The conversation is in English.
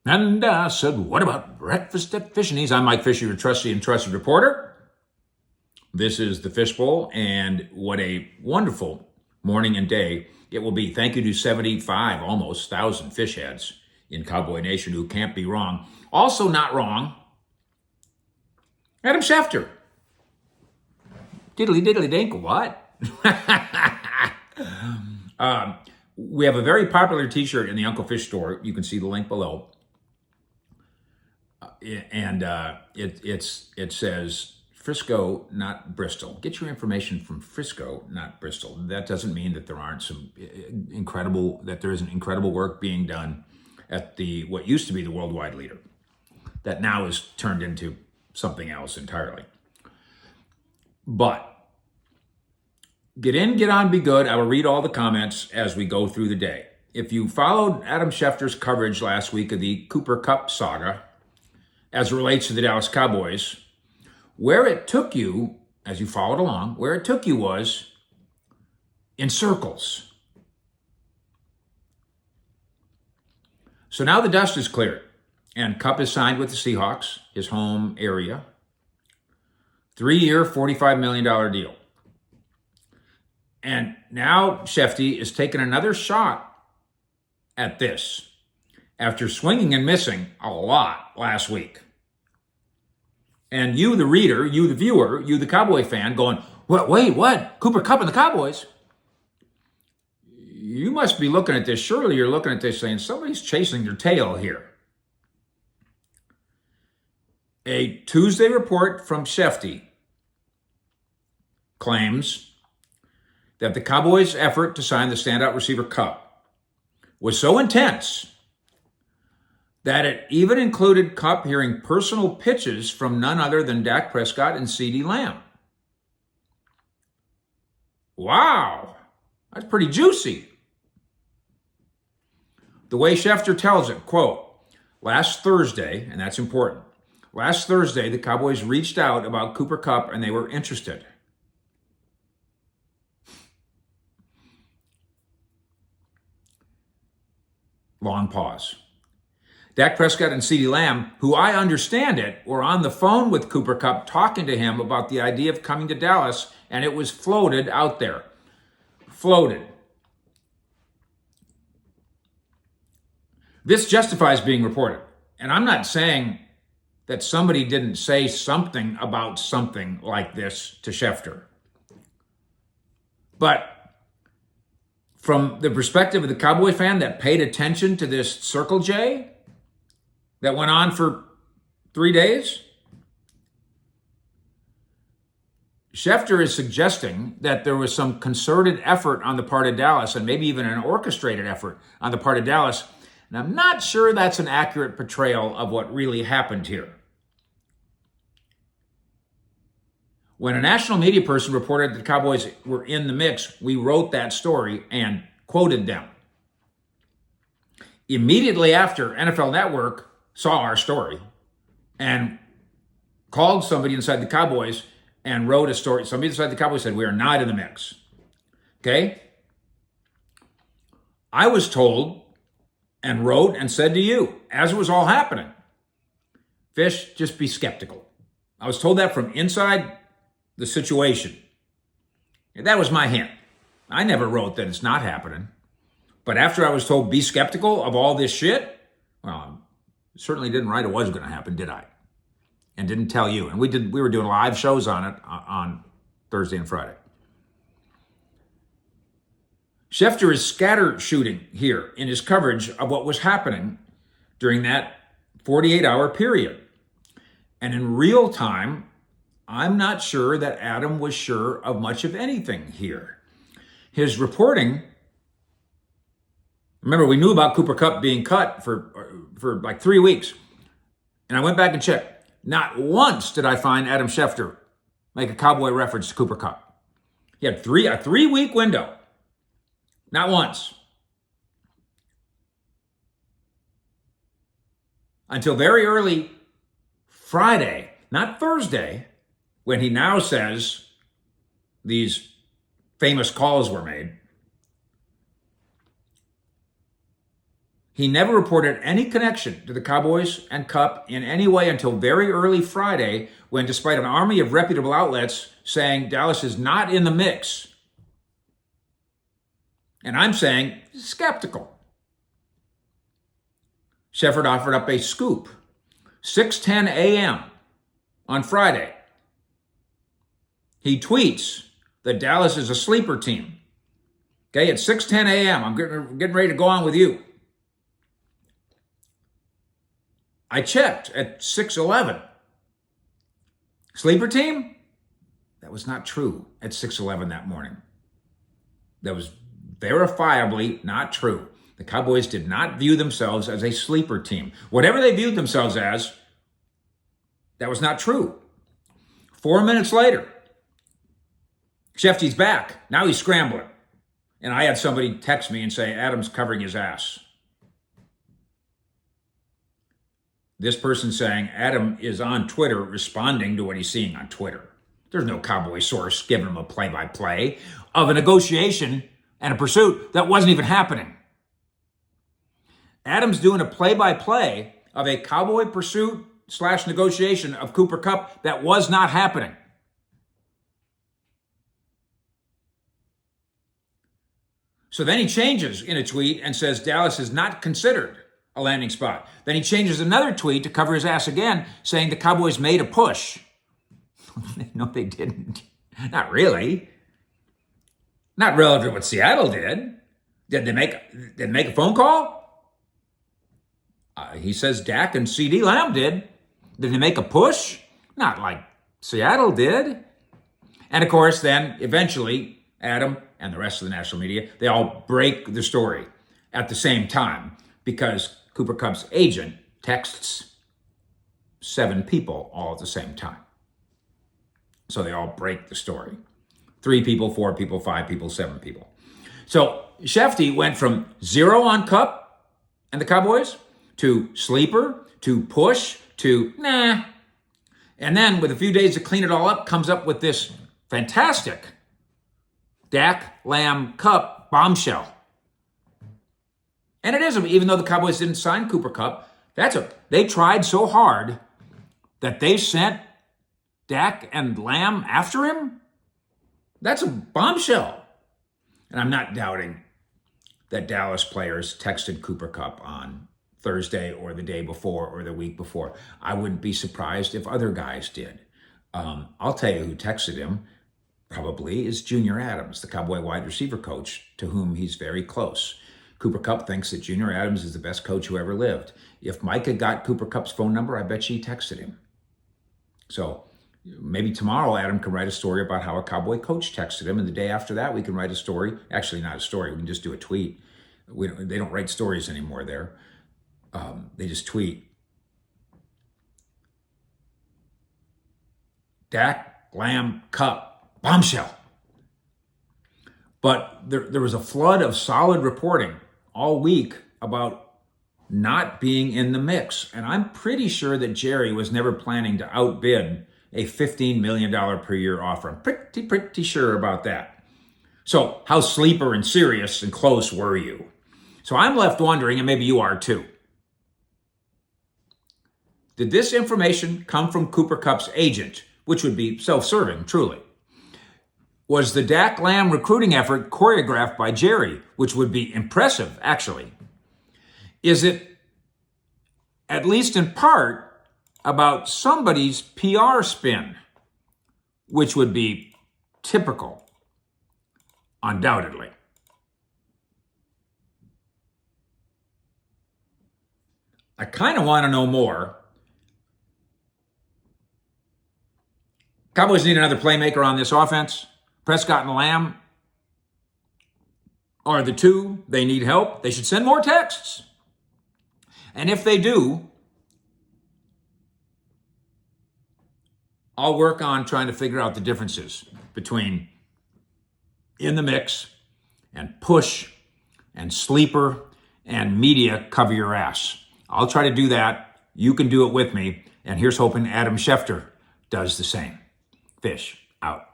And said, what about breakfast at Fish and Ease? I'm Mike Fisher, your trusty and trusted reporter. This is the Fishbowl, and what a wonderful morning and day it will be. Thank you to 75, almost 1,000 fish heads in Cowboy Nation who can't be wrong. Also not wrong, Adam Schefter. Diddly diddly dink, what? We have a very popular t-shirt in the Uncle Fish store. You can see the link below. And it says Frisco, not Bristol. Get your information from Frisco, not Bristol. That doesn't mean that there isn't incredible work being done at what used to be the worldwide leader, that now is turned into something else entirely. But get in, get on, be good. I will read all the comments as we go through the day. If you followed Adam Schefter's coverage last week of the Cooper Kupp saga, as it relates to the Dallas Cowboys, where it took you, as you followed along, where it took you was in circles. So now the dust is cleared, and Kupp is signed with the Seahawks, his home area. 3-year, $45 million deal. And now Shefty is taking another shot at this after swinging and missing a lot last week. And you, the reader, you, the viewer, you, the Cowboy fan, going, wait, what? Cooper Kupp and the Cowboys? You must be looking at this. Surely you're looking at this saying, somebody's chasing their tail here. A Tuesday report from Shefty claims that the Cowboys' effort to sign the standout receiver Kupp was so intense that it even included Kupp hearing personal pitches from none other than Dak Prescott and CeeDee Lamb. Wow, that's pretty juicy. The way Schefter tells it, quote, last Thursday, and that's important, last Thursday the Cowboys reached out about Cooper Kupp and they were interested. Long pause. Dak Prescott and CeeDee Lamb, who I understand it, were on the phone with Cooper Kupp talking to him about the idea of coming to Dallas, and it was floated out there. Floated. This justifies being reported. And I'm not saying that somebody didn't say something about something like this to Schefter. But from the perspective of the Cowboy fan that paid attention to this Circle J that went on for 3 days, Schefter is suggesting that there was some concerted effort on the part of Dallas, and maybe even an orchestrated effort on the part of Dallas. And I'm not sure that's an accurate portrayal of what really happened here. When a national media person reported that the Cowboys were in the mix, we wrote that story and quoted them. Immediately after, NFL Network saw our story and called somebody inside the Cowboys and wrote a story. Somebody inside the Cowboys said, we are not in the mix. Okay? I was told and wrote and said to you, as it was all happening, Fish, just be skeptical. I was told that from inside the situation. That was my hint. I never wrote that it's not happening. But after I was told be skeptical of all this shit, well, I certainly didn't write it was going to happen, did I? And didn't tell you. And we were doing live shows on it on Thursday and Friday. Schefter is scatter shooting here in his coverage of what was happening during that 48-hour period. And in real time, I'm not sure that Adam was sure of much of anything here. His reporting, remember, we knew about Cooper Kupp being cut for like 3 weeks. And I went back and checked. Not once did I find Adam Schefter make a Cowboy reference to Cooper Kupp. He had a 3-week window. Not once. Until very early Friday, not Thursday, when he now says these famous calls were made. He never reported any connection to the Cowboys and Kupp in any way until very early Friday, when, despite an army of reputable outlets saying Dallas is not in the mix, and I'm saying skeptical, Shepard offered up a scoop. 6:10 a.m. on Friday. He tweets that Dallas is a sleeper team. Okay, at 6:10 a.m., I'm getting ready to go on with you. I checked at 6:11. Sleeper team? That was not true at 6:11 that morning. That was verifiably not true. The Cowboys did not view themselves as a sleeper team. Whatever they viewed themselves as, that was not true. 4 minutes later, Shefty's back. Now he's scrambling. And I had somebody text me and say, Adam's covering his ass. This person saying Adam is on Twitter responding to what he's seeing on Twitter. There's no Cowboy source giving him a play-by-play of a negotiation and a pursuit that wasn't even happening. Adam's doing a play-by-play of a Cowboy pursuit / negotiation of Cooper Kupp that was not happening. So then he changes in a tweet and says Dallas is not considered a landing spot. Then he changes another tweet to cover his ass again, saying the Cowboys made a push. No, they didn't. Not really. Not relative to what Seattle did. Did they make a phone call? He says Dak and CeeDee Lamb did. Did they make a push? Not like Seattle did. And of course, then eventually, Adam and the rest of the national media, they all break the story at the same time because Cooper Kupp's agent texts 7 people all at the same time. So they all break the story. 3 people, 4 people, 5 people, 7 people. So Shefty went from 0 on Kupp and the Cowboys to sleeper, to push, to nah. And then with a few days to clean it all up, comes up with this fantastic Dak, Lamb, Kupp bombshell. And it is, even though the Cowboys didn't sign Cooper Kupp, they tried so hard that they sent Dak and Lamb after him. That's a bombshell. And I'm not doubting that Dallas players texted Cooper Kupp on Thursday or the day before or the week before. I wouldn't be surprised if other guys did. I'll tell you who texted him probably is Junior Adams, the Cowboy wide receiver coach, to whom he's very close. Cooper Kupp thinks that Junior Adams is the best coach who ever lived. If Mike had got Cooper Kupp's phone number, I bet she texted him. So maybe tomorrow Adam can write a story about how a Cowboy coach texted him, and the day after that we can write a story. Actually, not a story. We can just do a tweet. They don't write stories anymore there. They just tweet. Dak, Lamb, Kupp, bombshell. But there was a flood of solid reporting all week about not being in the mix. And I'm pretty sure that Jerry was never planning to outbid a $15 million per year offer. I'm pretty sure about that. So how sleeper and serious and close were you? So I'm left wondering, and maybe you are too, did this information come from Cooper Kupp's agent, which would be self-serving, truly? Was the Dak Lamb recruiting effort choreographed by Jerry, which would be impressive, actually? Is it, at least in part, about somebody's PR spin, which would be typical, undoubtedly? I kind of want to know more. Cowboys need another playmaker on this offense. Prescott and Lamb are the two. They need help. They should send more texts. And if they do, I'll work on trying to figure out the differences between in the mix and push and sleeper and media cover your ass. I'll try to do that. You can do it with me. And here's hoping Adam Schefter does the same. Fish out.